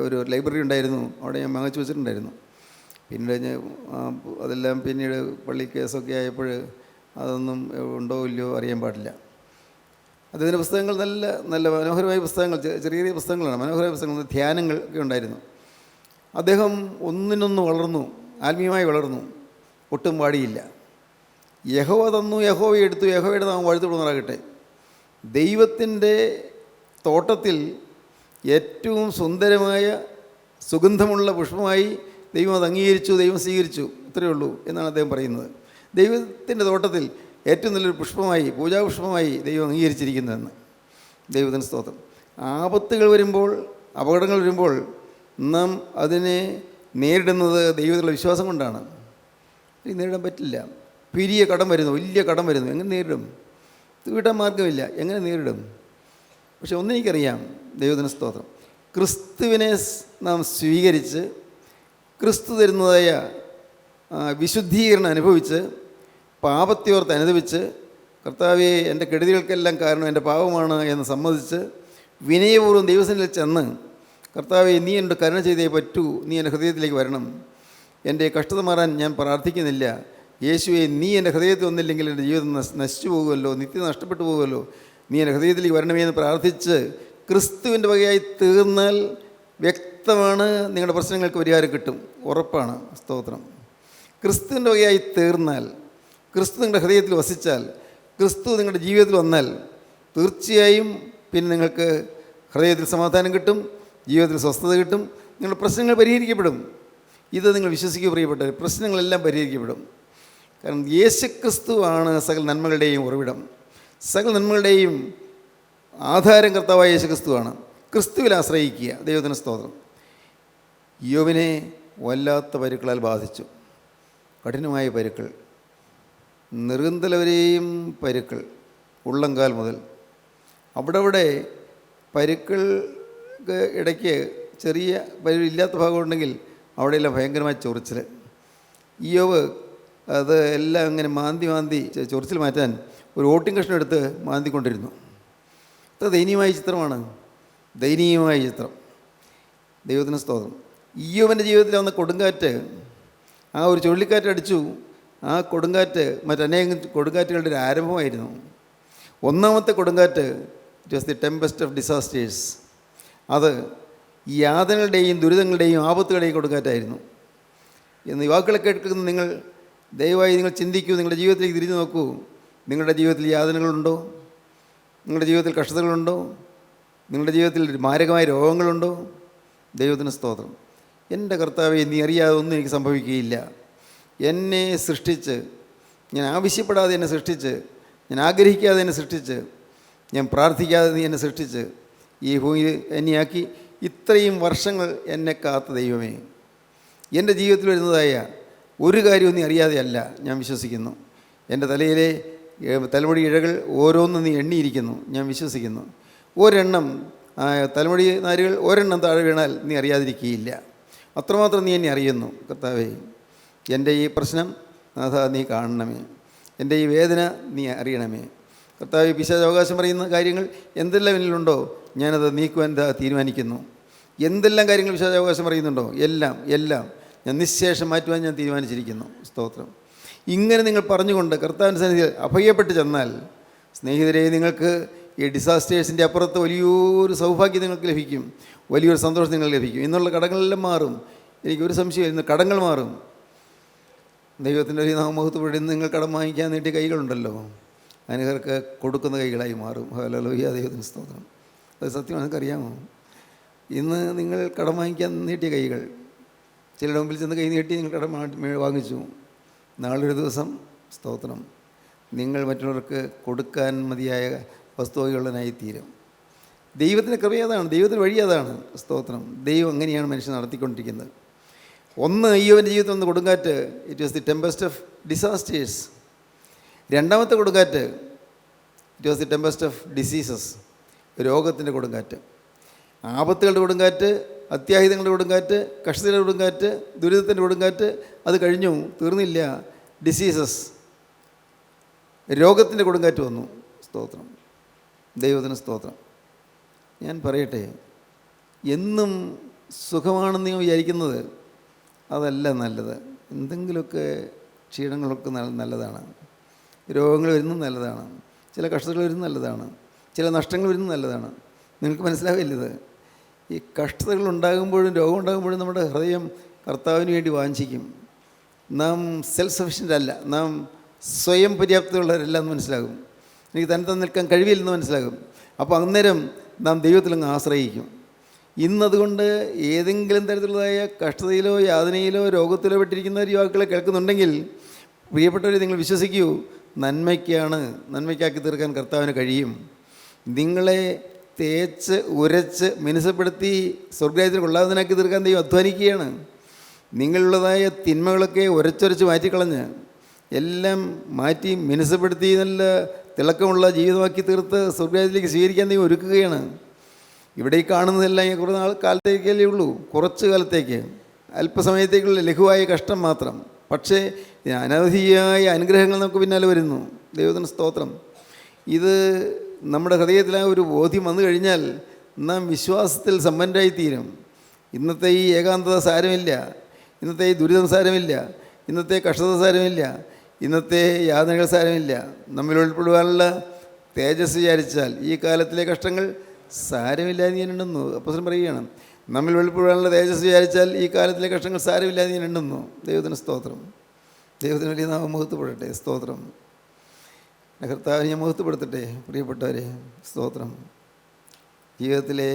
ഒരു ലൈബ്രറി ഉണ്ടായിരുന്നു, അവിടെ ഞാൻ വാങ്ങിച്ചു വെച്ചിട്ടുണ്ടായിരുന്നു. പിന്നീട് അതെല്ലാം പിന്നീട് പള്ളി കേസൊക്കെ ആയപ്പോൾ അതൊന്നും ഉണ്ടോ ഇല്ലയോ അറിയാൻ പാടില്ല. അദ്ദേഹത്തിൻ്റെ പുസ്തകങ്ങൾ നല്ല നല്ല മനോഹരമായ പുസ്തകങ്ങൾ, ചെറിയ ചെറിയ പുസ്തകങ്ങളാണ്, മനോഹരമായ പുസ്തകങ്ങൾ, ധ്യാനങ്ങൾ ഒക്കെ ഉണ്ടായിരുന്നു. അദ്ദേഹം ഒന്നിനൊന്ന് വളർന്നു, ആത്മീയമായി വളർന്നു, ഒട്ടും പാടിയില്ല. യഹോവ തന്നു, യഹോവ എടുത്തു, യഹോവയുടെ നാമം വാഴ്ത്തുവിടുമാറാകട്ടെ. ദൈവത്തിൻ്റെ തോട്ടത്തിൽ ഏറ്റവും സുന്ദരമായ സുഗന്ധമുള്ള പുഷ്പമായി ദൈവം അത് അംഗീകരിച്ചു, ദൈവം സ്വീകരിച്ചു, ഇത്രയേ ഉള്ളൂ എന്നാണ് അദ്ദേഹം പറയുന്നത്. ദൈവത്തിൻ്റെ തോട്ടത്തിൽ ഏറ്റവും നല്ലൊരു പുഷ്പമായി, പൂജാപുഷ്പമായി ദൈവം അംഗീകരിച്ചിരിക്കുന്നതെന്ന്. ദൈവത്തിന് സ്തോത്രം. ആപത്തുകൾ വരുമ്പോൾ, അപകടങ്ങൾ വരുമ്പോൾ നാം അതിനെ നേരിടുന്നത് ദൈവത്തിലുള്ള വിശ്വാസം കൊണ്ടാണ്. നേരിടാൻ പറ്റില്ല. വലിയ കടം വരുന്നു, എങ്ങനെ നേരിടും? വീട്ടാൻ മാർഗമില്ല, എങ്ങനെ നേരിടും? പക്ഷെ ഒന്നെനിക്കറിയാം, ദൈവത്തിന് സ്തോത്രം, ക്രിസ്തുവിനെ നാം സ്വീകരിച്ച് ക്രിസ്തു തരുന്നതായ വിശുദ്ധീകരണം അനുഭവിച്ച് പാപത്തെയോർത്ത് അനുഭവിച്ച് കർത്താവേ എൻ്റെ കെടുതികൾക്കെല്ലാം കാരണം എൻ്റെ പാപമാണ് എന്ന് സമ്മതിച്ച് വിനയപൂർവ്വം ദൈവസന്നിധിയിൽ ചെന്ന് കർത്താവേ നീ എന്നോട് കരുണ ചെയ്തേ പറ്റൂ, നീ എൻ്റെ ഹൃദയത്തിലേക്ക് വരണം, എൻ്റെ കഷ്ടത മാറാൻ ഞാൻ പ്രാർത്ഥിക്കുന്നില്ല, യേശുവെ നീ എൻ്റെ ഹൃദയത്തിൽ വന്നില്ലെങ്കിൽ എൻ്റെ ജീവിതം നശിച്ചു പോകുമല്ലോ, നിത്യം നഷ്ടപ്പെട്ടു പോകുമല്ലോ, നീ എൻ്റെ ഹൃദയത്തിലേക്ക് വരണമേ എന്ന് പ്രാർത്ഥിച്ച് ക്രിസ്തുവിൻ്റെ വകയായി തീർന്നാൽ വ്യക്തമാണ് നിങ്ങളുടെ പ്രശ്നങ്ങൾക്ക് പരിഹാരം കിട്ടും, ഉറപ്പാണ്. സ്തോത്രം. ക്രിസ്തുവിൻ്റെ വകയായി തീർന്നാൽ, ക്രിസ്തു നിങ്ങളുടെ ഹൃദയത്തിൽ വസിച്ചാൽ, ക്രിസ്തു നിങ്ങളുടെ ജീവിതത്തിൽ വന്നാൽ തീർച്ചയായും പിന്നെ നിങ്ങൾക്ക് ഹൃദയത്തിൽ സമാധാനം കിട്ടും, ജീവിതത്തിൽ സ്വസ്ഥത കിട്ടും, നിങ്ങളുടെ പ്രശ്നങ്ങൾ പരിഹരിക്കപ്പെടും. ഇത് നിങ്ങൾ വിശ്വസിക്കുക പ്രിയപ്പെട്ടവർ, പ്രശ്നങ്ങളെല്ലാം പരിഹരിക്കപ്പെടും. കാരണം യേശുക്രിസ്തു ആണ് സകല നന്മകളുടെയും ഉറവിടം, സകല നന്മകളുടെയും ആധാരം കർത്താവായ യേശുക്രിസ്തുവാണ്. ക്രിസ്തുവിൽ ആശ്രയിക്കുക. ദൈവത്തിന് സ്തോത്രം. യോബിനെ വല്ലാത്ത പരുക്കളാൽ ബാധിച്ചു, കഠിനമായ പരുക്കൾ, നെറുകന്തലവരെയും പരുക്കൾ, ഉള്ളംകാൽ മുതൽ. അവിടെ പരുക്കൾക്ക് ഇടയ്ക്ക് ചെറിയ ഇല്ലാത്ത ഭാഗമുണ്ടെങ്കിൽ അവിടെയെല്ലാം ഭയങ്കരമായ ചൊറിച്ചിൽ. യോബ് അത് എല്ലാം അങ്ങനെ മാന്തി ചൊറിച്ചിൽ മാറ്റാൻ ഒരു ഓട്ടിൻ കഷ്ണം എടുത്ത് മാന്തിക്കൊണ്ടിരുന്നു. അത്ര ദയനീയമായ ചിത്രമാണ്, ദയനീയമായ ചിത്രം. ദൈവത്തിന് സ്തോത്രം. യോബിൻ്റെ ജീവിതത്തിൽ വന്ന കൊടുങ്കാറ്റ്, ആ ഒരു ചുഴലിക്കാറ്റ് അടിച്ചു. ആ കൊടുങ്കാറ്റ് മറ്റനേകം കൊടുങ്കാറ്റുകളുടെ ഒരു ആരംഭമായിരുന്നു. ഒന്നാമത്തെ കൊടുങ്കാറ്റ് it was the Tempest of disasters. അത് യാതനകളുടെയും ദുരിതങ്ങളുടെയും ആപത്തുകളുടെയും കൊടുങ്കാറ്റായിരുന്നു. എന്ന് യുവാക്കളെ കേൾക്കുന്ന നിങ്ങൾ ദയവായി നിങ്ങൾ ചിന്തിക്കൂ, നിങ്ങളുടെ ജീവിതത്തിലേക്ക് തിരിഞ്ഞു നോക്കൂ. നിങ്ങളുടെ ജീവിതത്തിൽ യാതനകളുണ്ടോ? നിങ്ങളുടെ ജീവിതത്തിൽ കഷ്ടതകളുണ്ടോ? നിങ്ങളുടെ ജീവിതത്തിൽ മാരകമായ രോഗങ്ങളുണ്ടോ? ദൈവത്തിന് സ്തോത്രം. എൻ്റെ കർത്താവേ, നീ അറിയാതെ ഒന്നും എനിക്ക് സംഭവിക്കുകയില്ല. എന്നെ സൃഷ്ടിച്ച്, ഞാൻ ആവശ്യപ്പെടാതെ എന്നെ സൃഷ്ടിച്ച്, ഞാൻ ആഗ്രഹിക്കാതെ എന്നെ സൃഷ്ടിച്ച്, ഞാൻ പ്രാർത്ഥിക്കാതെ നീ എന്നെ സൃഷ്ടിച്ച് ഈ ഭൂമിയിൽ എന്നെയാക്കി ഇത്രയും വർഷങ്ങൾ എന്നെ കാത്ത ദൈവമേ, എൻ്റെ ജീവിതത്തിൽ വരുന്നതായ ഒരു കാര്യവും നീ അറിയാതെയല്ല ഞാൻ വിശ്വസിക്കുന്നു. എൻ്റെ തലയിലെ തലമുടി ഇഴകൾ ഓരോന്നും നീ എണ്ണിയിരിക്കുന്നു, ഞാൻ വിശ്വസിക്കുന്നു. ഒരെണ്ണം തലമുടി നാരുകൾ ഒരെണ്ണം താഴെ വീണാൽ നീ അറിയാതിരിക്കുകയില്ല. അത്രമാത്രം നീ എന്നെ അറിയുന്നു കർത്താവേ. എൻ്റെ ഈ പ്രശ്നം നാഥാ നീ കാണണമേ, എൻ്റെ ഈ വേദന നീ അറിയണമേ കർത്താവേ. പിശാച് അവകാശം പറയുന്ന കാര്യങ്ങൾ എന്തെല്ലാം എന്നിലുണ്ടോ ഞാനത് നീക്കുവാൻ തീരുമാനിക്കുന്നു. എന്തെല്ലാം കാര്യങ്ങൾ പിശാച് അവകാശം പറയുന്നുണ്ടോ എല്ലാം ഞാൻ നിശ്ശേഷം മാറ്റുവാൻ ഞാൻ തീരുമാനിച്ചിരിക്കുന്നു. സ്തോത്രം. ഇങ്ങനെ നിങ്ങൾ പറഞ്ഞുകൊണ്ട് കർത്താവിൻ്റെ സന്നിധിയിൽ അഭയപ്പെട്ട് ചെന്നാൽ, സ്നേഹിതരെ, നിങ്ങൾക്ക് ഈ ഡിസാസ്റ്റേഴ്സിൻ്റെ അപ്പുറത്ത് വലിയൊരു സൗഭാഗ്യം നിങ്ങൾക്ക് ലഭിക്കും, വലിയൊരു സന്തോഷം നിങ്ങൾക്ക് ലഭിക്കും. ഇന്നുള്ള കടങ്ങളെല്ലാം മാറും. എനിക്കൊരു സംശയം, ഇന്ന് കടങ്ങൾ മാറും. ദൈവത്തിൻ്റെ ഒരു നാമമഹത്വപ്പെടുന്ന നിങ്ങൾ കടം വാങ്ങിക്കാൻ നീട്ടിയ കൈകളുണ്ടല്ലോ, അനേകർക്ക് കൊടുക്കുന്ന കൈകളായി മാറും. ഹല്ലേലൂയ, ദൈവത്തിന് സ്തോത്രം. അത് സത്യമാണ്. നിങ്ങൾക്കറിയാമോ, ഇന്ന് നിങ്ങൾ കടം വാങ്ങിക്കാൻ നീട്ടിയ കൈകൾ, ചിലരുടെ മുമ്പിൽ ചെന്ന് കൈ നീട്ടി നിങ്ങൾ കടം വാങ്ങിച്ചു. നാളൊരു ദിവസം, സ്തോത്രം, നിങ്ങൾ മറ്റുള്ളവർക്ക് കൊടുക്കാൻ മതിയായ വസ്തുവകയുള്ളതിനായി തീരും. ദൈവത്തിൻ്റെ കൃപ അതാണ്, ദൈവത്തിൻ്റെ വഴി അതാണ്. സ്തോത്രം. ദൈവം അങ്ങനെയാണ് മനുഷ്യൻ നടത്തിക്കൊണ്ടിരിക്കുന്നത്. ഒന്ന്, അയ്യോവിൻ്റെ ജീവിതത്തിൽ വന്ന കൊടുങ്കാറ്റ്, it was the Tempest of disasters. രണ്ടാമത്തെ കൊടുങ്കാറ്റ്, it was the Tempest of diseases, രോഗത്തിൻ്റെ കൊടുങ്കാറ്റ്, ആപത്തുകളുടെ കൊടുങ്കാറ്റ്, അത്യാഹിതങ്ങളുടെ കൊടുങ്കാറ്റ്, കഷ്ടതയുടെ കൊടുങ്കാറ്റ്, ദുരിതത്തിൻ്റെ കൊടുങ്കാറ്റ്. അത് കഴിഞ്ഞു, തീർന്നില്ല. ഡിസീസസ്, രോഗത്തിൻ്റെ കൊടുങ്കാറ്റ് വന്നു. സ്തോത്രം. ദൈവത്തിന് സ്തോത്രം. ഞാൻ പറയട്ടെ, എന്നും സുഖമാണെന്ന് ഞാൻ വിചാരിക്കുന്നത് അതല്ല നല്ലത്. എന്തെങ്കിലുമൊക്കെ ക്ഷീണങ്ങളൊക്കെ നല്ലതാണ്, രോഗങ്ങൾ വരുന്നത് നല്ലതാണ്, ചില കഷ്ടതകൾ വരുന്നത് നല്ലതാണ്, ചില നഷ്ടങ്ങൾ വരുന്നത് നല്ലതാണ്. നിങ്ങൾക്ക് മനസ്സിലാവില്ലത്. ഈ കഷ്ടതകൾ ഉണ്ടാകുമ്പോഴും രോഗം ഉണ്ടാകുമ്പോഴും നമ്മുടെ ഹൃദയം കർത്താവിന് വേണ്ടി വാഞ്ചിക്കും. നാം സെൽഫ് സഫിഷ്യൻ്റ് അല്ല, നാം സ്വയം പര്യാപ്തമുള്ളവരല്ല എന്ന് മനസ്സിലാകും. എനിക്ക് തന്നെ നിൽക്കാൻ കഴിവില്ലെന്ന് മനസ്സിലാകും. അപ്പോൾ അന്നേരം നാം ദൈവത്തിലങ്ങ് ആശ്രയിക്കും. ഇന്നതുകൊണ്ട് ഏതെങ്കിലും തരത്തിലുള്ളതായ കഷ്ടതയിലോ യാതനയിലോ രോഗത്തിലോ പെട്ടിരിക്കുന്ന യുവാക്കളെ കേൾക്കുന്നുണ്ടെങ്കിൽ, പ്രിയപ്പെട്ടവരെ, നിങ്ങൾ വിശ്വസിക്കൂ, നന്മയ്ക്കാക്കി തീർക്കാൻ കർത്താവിന് കഴിയും. നിങ്ങളെ തേച്ച് ഉരച്ച് മിനുസപ്പെടുത്തി സ്വർഗ്ഗരാജ്യത്തിൽ കൊള്ളാവുന്നതിനാക്കി തീർക്കാൻ ദൈവം അധ്വാനിക്കുകയാണ്. നിങ്ങളുള്ളതായ തിന്മകളൊക്കെ ഉരച്ചൊരച്ച് മാറ്റിക്കളഞ്ഞ് എല്ലാം മാറ്റി മിനുസപ്പെടുത്തി നല്ല തിളക്കമുള്ള ജീവിതമാക്കി തീർത്ത് സ്വർഗ്ഗരാജ്യത്തിലേക്ക് സ്വീകരിക്കാൻ ദൈവം ഒരുക്കുകയാണ്. ഇവിടെ ഈ കാണുന്നതെല്ലാം കുറേ കാലത്തേക്കല്ലേ ഉള്ളൂ, കുറച്ച് കാലത്തേക്ക്, അല്പസമയത്തേക്കുള്ള ലഘുവായ കഷ്ടം മാത്രം. പക്ഷേ അനവധിയായ അനുഗ്രഹങ്ങൾ നമുക്ക് പിന്നാലെ വരുന്നു. ദൈവത്തിന് സ്തോത്രം. ഇത് നമ്മുടെ ഹൃദയത്തിൽ ആ ഒരു ബോധ്യം വന്നു കഴിഞ്ഞാൽ നാം വിശ്വാസത്തിൽ സമ്പന്നരായിത്തീരും. ഇന്നത്തെ ഈ ഏകാന്തത സാരമില്ല, ഇന്നത്തെ ഈ ദുരിതം സാരമില്ല, ഇന്നത്തെ കഷ്ടത സാരമില്ല, ഇന്നത്തെ യാതനകൾ സാരമില്ല. നമ്മിൽ ഉൾപ്പെടുവാനുള്ള തേജസ് വിചാരിച്ചാൽ ഈ കാലത്തിലെ കഷ്ടങ്ങൾ സാരമില്ലാതെ ഞാൻ എണ്ണുന്നു. അപ്പോസ്തലൻ പറയുകയാണ്, നമ്മിൽ വെളിപ്പെടുവാനുള്ള തേജസ് വിചാരിച്ചാൽ ഈ കാലത്തിലെ കഷ്ടങ്ങൾ സാരമില്ലാതെ ഞാൻ എണ്ണുന്നു. ദൈവത്തിന് സ്തോത്രം. ദൈവത്തിന് വലിയ നാമം മഹത്വപ്പെടട്ടെ. സ്തോത്രം. കർത്താവിനെ ഞാൻ മഹത്വപ്പെടുത്തട്ടെ. പ്രിയപ്പെട്ടവരെ, സ്തോത്രം. ജീവിതത്തിലെ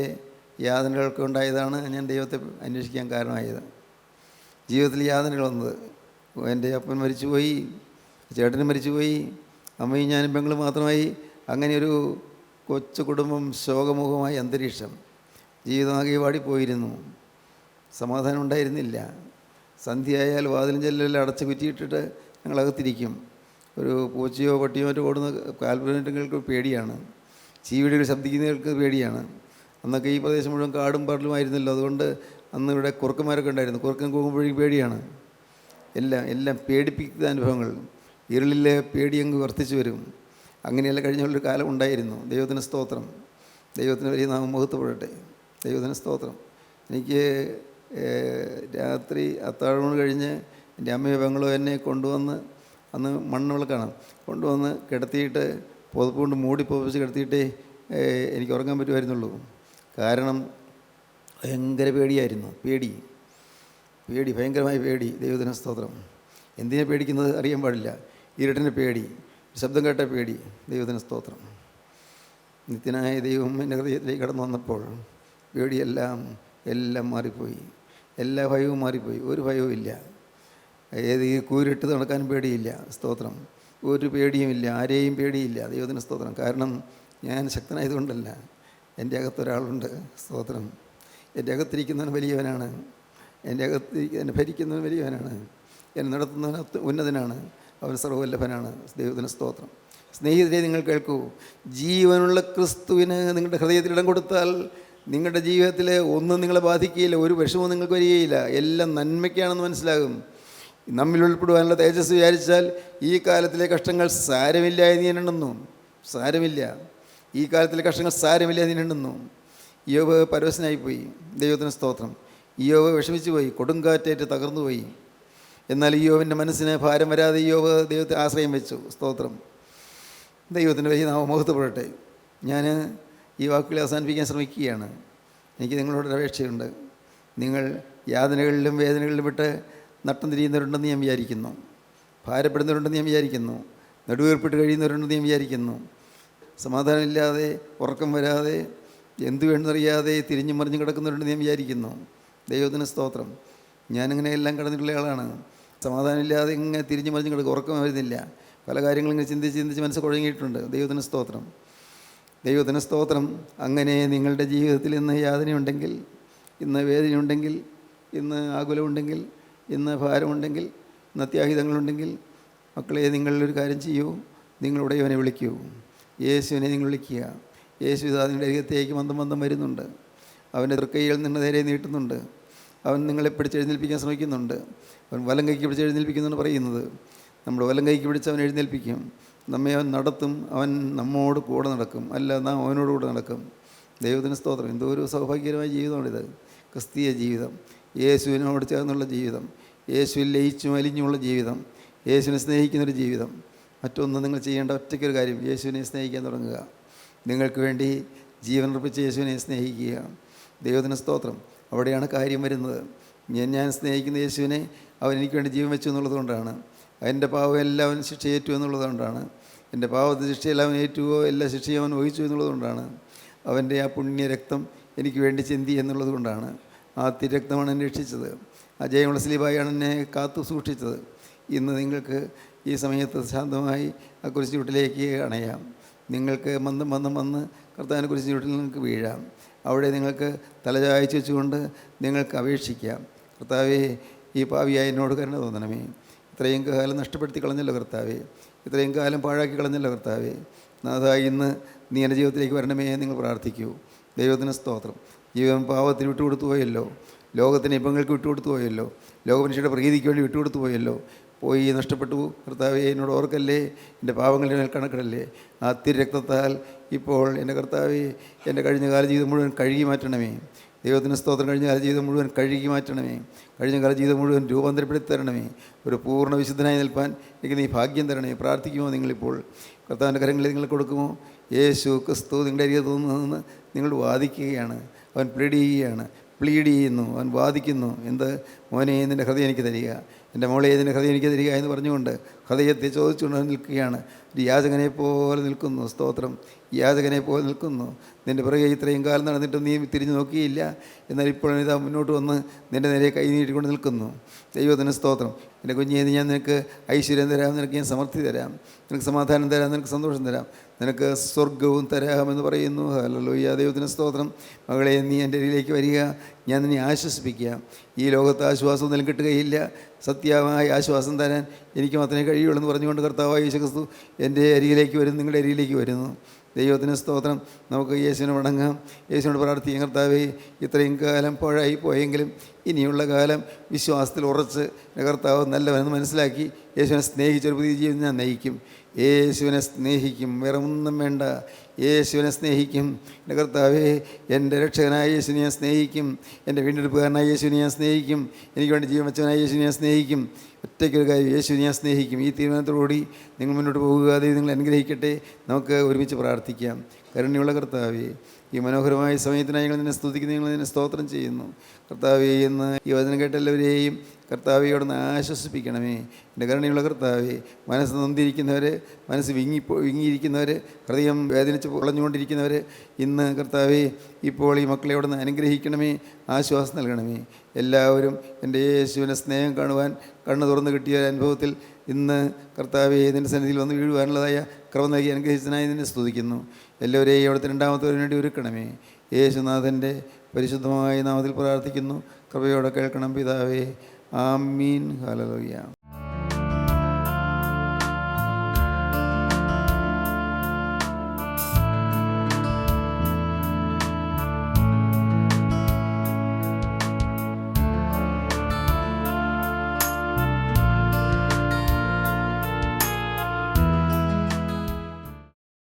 യാതനകളൊക്കെ ഉണ്ടായതാണ് ഞാൻ ദൈവത്തെ അന്വേഷിക്കാൻ കാരണമായത്. ജീവിതത്തിൽ യാതനകൾ വന്നത്, എൻ്റെ അപ്പൻ മരിച്ചുപോയി, ചേട്ടനും മരിച്ചുപോയി, അമ്മയും ഞാനും പെങ്ങളും മാത്രമായി. അങ്ങനെയൊരു കൊച്ചു കുടുംബം, ശോകമുഖമായ അന്തരീക്ഷം, ജീവിതമാകെ വാടിപ്പോയിരുന്നു. സമാധാനം ഉണ്ടായിരുന്നില്ല. സന്ധ്യയായാൽ വാതിലും ചെല്ലെല്ലാം അടച്ച് കുറ്റിയിട്ടിട്ട് ഞങ്ങളകത്തിരിക്കും. ഒരു പൂച്ചയോ പട്ടിയോ മറ്റോ ഓടുന്ന കാൽപ്പനകൾക്ക് പേടിയാണ്, ചീവിടികൾ ശബ്ദിക്കുന്നവർക്ക് പേടിയാണ്. അന്നൊക്കെ ഈ പ്രദേശം മുഴുവൻ കാടും പാടലുമായിരുന്നല്ലോ. അതുകൊണ്ട് അന്ന് ഇവിടെ കുറുക്കന്മാരൊക്കെ ഉണ്ടായിരുന്നു. കുറുക്കൻ കൂകുമ്പോഴേക്കും പേടിയാണ്. എല്ലാം പേടിപ്പിക്കുന്ന അനുഭവങ്ങൾ. ഇരുളിലെ പേടി അങ്ങ് വർദ്ധിച്ചു വരും. അങ്ങനെയെല്ലാം കഴിഞ്ഞുള്ളൊരു കാലം ഉണ്ടായിരുന്നു. ദൈവത്തിന് സ്തോത്രം. ദൈവത്തിന് വലിയ നാമം മഹത്വപ്പെടട്ടെ. ദൈവത്തിന് സ്തോത്രം. എനിക്ക് രാത്രി അത്താഴം കഴിഞ്ഞ് എൻ്റെ അമ്മയോ പെങ്ങളോ എന്നെ കൊണ്ടുവന്ന്, അന്ന് മണ്ണുവിളക്കാണ്, കൊണ്ടുവന്ന് കിടത്തിയിട്ട് പുതപ്പ് കൊണ്ട് മൂടി പുതപ്പിച്ച് കിടത്തിയിട്ടേ എനിക്ക് ഉറങ്ങാൻ പറ്റുമായിരുന്നുള്ളൂ. കാരണം ഭയങ്കര പേടിയായിരുന്നു. പേടി ഭയങ്കരമായ പേടി. ദൈവത്തിന് സ്തോത്രം. എന്തിനെ പേടിക്കുന്നത് അറിയാൻ പാടില്ല. ഇരുട്ടിൻ്റെ പേടി, ശബ്ദം കേട്ട പേടി. ദൈവത്തിന് സ്തോത്രം. നിത്യനായ ദൈവം എൻ്റെ ഹൃദയത്തിലേക്ക് കടന്നു വന്നപ്പോൾ പേടിയെല്ലാം മാറിപ്പോയി. എല്ലാ ഭയവും മാറിപ്പോയി. ഒരു ഭയവും ഇല്ല. ഏത് ഈ കൂരിട്ട് നടക്കാനും പേടിയില്ല. സ്തോത്രം. ഒരു പേടിയുമില്ല, ആരെയും പേടിയില്ല. ദൈവത്തിന് സ്തോത്രം. കാരണം ഞാൻ ശക്തനായതുകൊണ്ടല്ല, എൻ്റെ അകത്തൊരാളുണ്ട്. സ്തോത്രം. എൻ്റെ അകത്തിരിക്കുന്നവൻ വലിയവനാണ്. എന്നെ ഭരിക്കുന്നവൻ വലിയവനാണ്. എന്നെ നടത്തുന്നവൻ ഉന്നതനാണ്. അവൻ സർവ്വവല്ലഭനാണ്. ദൈവത്തിന് സ്തോത്രം. സ്നേഹിതരെ, നിങ്ങൾ കേൾക്കൂ. ജീവനുള്ള ക്രിസ്തുവിന് നിങ്ങളുടെ ഹൃദയത്തിൽ ഇടം കൊടുത്താൽ നിങ്ങളുടെ ജീവിതത്തിൽ ഒന്നും നിങ്ങളെ ബാധിക്കുകയില്ല, ഒരു വിഷമവും നിങ്ങൾക്ക് വരികയില്ല. എല്ലാം നന്മയ്ക്കാണെന്ന് മനസ്സിലാകും. നമ്മിൽ ഉൾപ്പെടുവാനുള്ള തേജസ് വിചാരിച്ചാൽ ഈ കാലത്തിലെ കഷ്ടങ്ങൾ സാരമില്ല എന്ന് ഞാൻ എണ്ണുന്നു. സാരമില്ല, ഈ കാലത്തിലെ കഷ്ടങ്ങൾ സാരമില്ല എന്ന് ഞാൻ എണ്ണുന്നു. യോബ് പരവശനായിപ്പോയി. ദൈവത്തിന് സ്തോത്രം. യോബ് വിഷമിച്ചു പോയി, കൊടുങ്കാറ്റേറ്റ് തകർന്നുപോയി. എന്നാൽ യോബിൻ്റെ മനസ്സിന് ഭാരം വരാതെ യോബ് ദൈവത്തെ ആശ്രയം വെച്ചു. സ്തോത്രം. ദൈവത്തിൻ്റെ വലിയ നാമം മഹത്വപ്പെടട്ടെ. ഞാൻ ഈ വാക്കുകളെ അവസാനിപ്പിക്കാൻ ശ്രമിക്കുകയാണ്. എനിക്ക് നിങ്ങളോടൊരു അപേക്ഷയുണ്ട്. നിങ്ങൾ യാതനകളിലും വേദനകളിലും വിട്ട് നട്ടം തിരിയുന്നവരുണ്ടെന്ന് ഞാൻ വിചാരിക്കുന്നു. ഭാരപ്പെടുന്നവരുണ്ടെന്ന് ഞാൻ വിചാരിക്കുന്നു. നെടുവീർപ്പിട്ട് കഴിയുന്നവരുണ്ടെന്ന് ഞാൻ വിചാരിക്കുന്നു. സമാധാനമില്ലാതെ, ഉറക്കം വരാതെ, എന്തു വേണമെന്നറിയാതെ തിരിഞ്ഞു മറിഞ്ഞു കിടക്കുന്നവരുണ്ടെന്ന് ഞാൻ വിചാരിക്കുന്നു. ദൈവത്തിന് സ്തോത്രം. ഞാനിങ്ങനെ എല്ലാം കടന്നിട്ടുള്ള ആളാണ്. സമാധാനമില്ലാതെ ഇങ്ങനെ തിരിഞ്ഞു മറിഞ്ഞു കിടക്കും, ഉറക്കം വരുന്നില്ല. പല കാര്യങ്ങളും ഇങ്ങനെ ചിന്തിച്ച് മനസ്സ് കുഴങ്ങിയിട്ടുണ്ട്. ദൈവത്തിന് സ്തോത്രം. ദൈവത്തിന് സ്തോത്രം. അങ്ങനെ നിങ്ങളുടെ ജീവിതത്തിൽ ഇന്ന് യാതനയുണ്ടെങ്കിൽ, ഇന്ന് വേദനയുണ്ടെങ്കിൽ, ഇന്ന് ആകുലമുണ്ടെങ്കിൽ, ഇന്ന് ഭാരമുണ്ടെങ്കിൽ, ഇന്ന് അത്യാഹിതങ്ങളുണ്ടെങ്കിൽ, മക്കളെ, നിങ്ങളൊരു കാര്യം ചെയ്യൂ. നിങ്ങളുടെ ഇവനെ വിളിക്കൂ. യേശുവിനെ നിങ്ങൾ വിളിക്കുക. യേശു ഇതാ നിങ്ങളുടെ അരികത്തേക്ക് മന്ദം വരുന്നുണ്ട്. അവൻ്റെ തൃക്കൈകൾ നിങ്ങളുടെ നേരെ നീട്ടുന്നുണ്ട്. അവൻ നിങ്ങളെ പിടിച്ച് എഴുന്നേൽപ്പിക്കാൻ ശ്രമിക്കുന്നുണ്ട്. അവൻ വലം കൈക്ക് പിടിച്ച് എഴുന്നേൽപ്പിക്കുന്നെന്ന് പറയുന്നത്. നമ്മുടെ വലം കൈക്ക് പിടിച്ച് അവൻ എഴുന്നേൽപ്പിക്കും. നമ്മെ അവൻ നടത്തും. അവൻ നമ്മോട് കൂടെ നടക്കും, അല്ല നാം അവനോട് കൂടെ നടക്കും. ദൈവത്തിന് സ്തോത്രം. എന്തോ ഒരു സൗഭാഗ്യകരമായ ജീവിതമാണിത്. ക്രിസ്തീയ ജീവിതം, യേശുവിനോട് ചേർന്നുള്ള ജീവിതം, യേശുവിൽ ലയിച്ചും അലിഞ്ഞുമുള്ള ജീവിതം, യേശുവിനെ സ്നേഹിക്കുന്നൊരു ജീവിതം. മറ്റൊന്നും നിങ്ങൾ ചെയ്യേണ്ട ഒറ്റയ്ക്കൊരു കാര്യം, യേശുവിനെ സ്നേഹിക്കാൻ തുടങ്ങുക. നിങ്ങൾക്ക് വേണ്ടി ജീവൻ അർപ്പിച്ച് യേശുവിനെ സ്നേഹിക്കുക. ദൈവത്തിന് സ്തോത്രം. അവിടെയാണ് കാര്യം വരുന്നത്. ഞാൻ സ്നേഹിക്കുന്ന യേശുവിനെ അവൻ എനിക്ക് വേണ്ടി ജീവൻ വെച്ചു എന്നുള്ളത് കൊണ്ടാണ്. എൻ്റെ പാവം എല്ലാം അവൻ ശിക്ഷ ഏറ്റു എന്നുള്ളത് കൊണ്ടാണ്. എൻ്റെ പാവത്തെ ശിക്ഷയെല്ലാം അവൻ ഏറ്റുവോ എല്ലാ ശിക്ഷയും അവൻ വഹിച്ചു എന്നുള്ളത് കൊണ്ടാണ്. അവൻ്റെ ആ പുണ്യ രക്തം എനിക്ക് വേണ്ടി ചിന്തി എന്നുള്ളത് കൊണ്ടാണ്. ആ തിരക്തമാണ് എന്നെ രക്ഷിച്ചത്. ആ ജയമുള്ള സ്ലീബായാണ് എന്നെ കാത്തു സൂക്ഷിച്ചത്. ഇന്ന് നിങ്ങൾക്ക് ഈ സമയത്ത് ശാന്തമായി ആ കുരിശുചൂട്ടിലേക്ക് അണയാം. നിങ്ങൾക്ക് വന്ന് കർത്താവിനെ കുറിച്ച് ചുവട്ടിൽ നിങ്ങൾക്ക് വീഴാം. അവിടെ നിങ്ങൾക്ക് തലചായ്ച്ച് വെച്ചുകൊണ്ട് നിങ്ങൾക്ക് അപേക്ഷിക്കാം. കർത്താവേ, ഈ പാവിയായി എന്നോട് കരുണ തോന്നണമേ. ഇത്രയും കാലം നഷ്ടപ്പെടുത്തി കളഞ്ഞല്ലോ കർത്താവേ, ഇത്രയും കാലം പാഴാക്കി കളഞ്ഞല്ലോ കർത്താവേ. നാഥ, ഇന്ന് നീ എൻ്റെ ജീവിതത്തിലേക്ക് വരണമേ നിങ്ങൾ പ്രാർത്ഥിക്കൂ. ദൈവത്തിന് സ്തോത്രം. ജീവൻ പാവത്തിന് വിട്ടുകൊടുത്തു പോയല്ലോ, ലോകത്തിന് ഇമ്പങ്ങൾക്ക് വിട്ടുകൊടുത്തു പോയല്ലോ, ലോകമനുഷ്യരുടെ പ്രീതിക്ക് വേണ്ടി വിട്ടുകൊടുത്തു പോയല്ലോ. പോയി നഷ്ടപ്പെട്ടു കർത്താവേ, എന്നോട് ഓർക്കല്ലേ, എൻ്റെ പാവങ്ങളുടെ മേൽ കണക്കിടല്ലേ. ആ തിരുരക്തത്താൽ ഇപ്പോൾ എൻ്റെ കർത്താവേ, എൻ്റെ കഴിഞ്ഞ കാല ജീവിതം മുഴുവൻ കഴുകി മാറ്റണമേ. ദൈവത്തിന് സ്തോത്രം. കഴിഞ്ഞ കാല ജീവിതം മുഴുവൻ കഴുകി മാറ്റണമേ. കഴിഞ്ഞ കാല ജീവിതം മുഴുവൻ രൂപാന്തരപ്പെടുത്തി തരണമേ. ഒരു പൂർണ്ണ വിശുദ്ധനായി നിൽപ്പാൻ എനിക്ക് നീ ഭാഗ്യം തരണമേ. പ്രാർത്ഥിക്കുമോ നിങ്ങളിപ്പോൾ? കർത്താവിൻ്റെ കരങ്ങളിൽ നിങ്ങൾ കൊടുക്കുമോ? യേശു ക്രിസ്തു നിങ്ങളുടെ അരികെ തോന്നുന്നതെന്ന് നിങ്ങൾ വാദിക്കുകയാണ്. അവൻ പ്ലീഡ് ചെയ്യുന്നു, അവൻ വാദിക്കുന്നു. എന്ത്? മോനെ, നിൻ്റെ ഹൃദയം എനിക്ക് തരിക, എൻ്റെ മോളെ നിൻ്റെ ഹൃദയം എനിക്ക് തരിക എന്ന് പറഞ്ഞുകൊണ്ട് ഹൃദയത്തെ ചോദിച്ചുകൊണ്ട് നിൽക്കുകയാണ്. ഒരു യാചകനെ പോലെ നിൽക്കുന്നു. സ്തോത്രം. യാചകനെ പോലെ നിൽക്കുന്നു. നിൻ്റെ പുറകെ ഇത്രയും കാലം നടന്നിട്ടും നീ തിരിഞ്ഞു നോക്കിയില്ല. എന്നാൽ ഇപ്പോഴും ഇതാ മുന്നോട്ട് വന്ന് നിൻ്റെ നേരെ കൈ നീട്ടിക്കൊണ്ട് നിൽക്കുന്നു. ദൈവത്തിന് സ്തോത്രം. എൻ്റെ കുഞ്ഞേ, ഞാൻ നിനക്ക് ഐശ്വര്യം തരാം, നിനക്ക് ഞാൻ സമൃദ്ധി തരാം, നിനക്ക് സമാധാനം തരാം, നിനക്ക് സന്തോഷം തരാം, നിനക്ക് സ്വർഗവും തരാമെന്ന് പറയുന്നു. ഹല്ലേലൂയ. ദൈവത്തിന് സ്തോത്രം. മകളെ, നീ എൻ്റെ അരികിലേക്ക് വരിക, ഞാൻ നിന്നെ ആശ്വസിപ്പിക്കാം. ഈ ലോകത്ത് ആശ്വാസം ഒന്നും കിട്ടുകയില്ല. സത്യമായ ആശ്വാസം തരാൻ എനിക്ക് മാത്രമേ കഴിയുള്ളൂ എന്ന് പറഞ്ഞുകൊണ്ട് കർത്താവായ യേശു ക്രിസ്തു എൻ്റെ അരികിലേക്ക് വരുന്നു, നിങ്ങളുടെ അരികിലേക്ക് വരുന്നു. ദൈവത്തിന് സ്തോത്രം. നമുക്ക് യേശുവിനെ വണങ്ങാം, യേശുവിനോട് പ്രാർത്ഥിക്കാം. കർത്താവേ, ഇത്രയും കാലം പാഴായി പോയെങ്കിലും ഇനിയുള്ള കാലം വിശ്വാസത്തിൽ ഉറച്ച് കർത്താവ് നല്ലവനെന്ന് മനസ്സിലാക്കി യേശുവിനെ സ്നേഹിച്ചൊരു പുതിയ ജീവിതം ഞാൻ നയിക്കും. യേശുവിനെ സ്നേഹിക്കും, വേറെ ഒന്നും വേണ്ട. യേശുവിനെ സ്നേഹിക്കും. എൻ്റെ കർത്താവേ, എൻ്റെ രക്ഷകനായ യേശുവിനെ ഞാൻ സ്നേഹിക്കും. എൻ്റെ വീണ്ടെടുപ്പുകാരനായ യേശുവിനെ ഞാൻ സ്നേഹിക്കും. എനിക്ക് വേണ്ടി ജീവൻ വെച്ചവനായ യേശുവിനെ ഞാൻ സ്നേഹിക്കും. ഒറ്റയ്ക്കൊരു കാര്യം, യേശുവിനെ ഞാൻ സ്നേഹിക്കും. ഈ തീരുമാനത്തോടുകൂടി നിങ്ങൾ മുന്നോട്ട് പോകുക. ദൈവം നിങ്ങൾ അനുഗ്രഹിക്കട്ടെ. നമുക്ക് ഒരുമിച്ച് പ്രാർത്ഥിക്കാം. കരുണയുള്ള കർത്താവേ, ഈ മനോഹരമായ സമയത്തിനായി ഞങ്ങൾ നിന്നെ സ്തുതിക്കുന്നു, ഞങ്ങൾ നിന്നെ സ്തോത്രം ചെയ്യുന്നു. കർത്താവേ, ഇന്ന് ഈ വചനം കേട്ട എല്ലാവരെയും കർത്താവയോടൊന്ന് ആശ്വസിപ്പിക്കണമേ. എൻ്റെ കരുണയുള്ള കർത്താവേ, മനസ്സ് നൊന്തിരിക്കുന്നവർ, മനസ്സ് വിങ്ങിയിരിക്കുന്നവർ, ഹൃദയം വേദനിച്ച് പൊളഞ്ഞുകൊണ്ടിരിക്കുന്നവർ, ഇന്ന് കർത്താവേ ഇപ്പോൾ ഈ മക്കളെ അവിടെ നിന്ന് അനുഗ്രഹിക്കണമേ, ആശ്വാസം നൽകണമേ. എല്ലാവരും എൻ്റെ യേശുവിനെ സ്നേഹം കാണുവാൻ കണ്ണ് തുറന്ന് കിട്ടിയ അനുഭവത്തിൽ ഇന്ന് കർത്താവേ നിൻ്റെ സന്നിധിയിൽ വന്ന് വീഴുവാനുള്ളതായ കൃപ നൽകി അനുഗ്രഹിച്ചതിനായി നിന്നെ സ്തുതിക്കുന്നു. എല്ലാവരെയും അവിടുത്തെ രണ്ടാമത്തവരിന് വേണ്ടി ഒരുക്കണമേ. യേശുനാഥൻ്റെ പരിശുദ്ധമായ നാമത്തിൽ പ്രാർത്ഥിക്കുന്നു. കൃപയോടെ കേൾക്കണം പിതാവേ. ആമീൻ. ഹല്ലേലൂയ.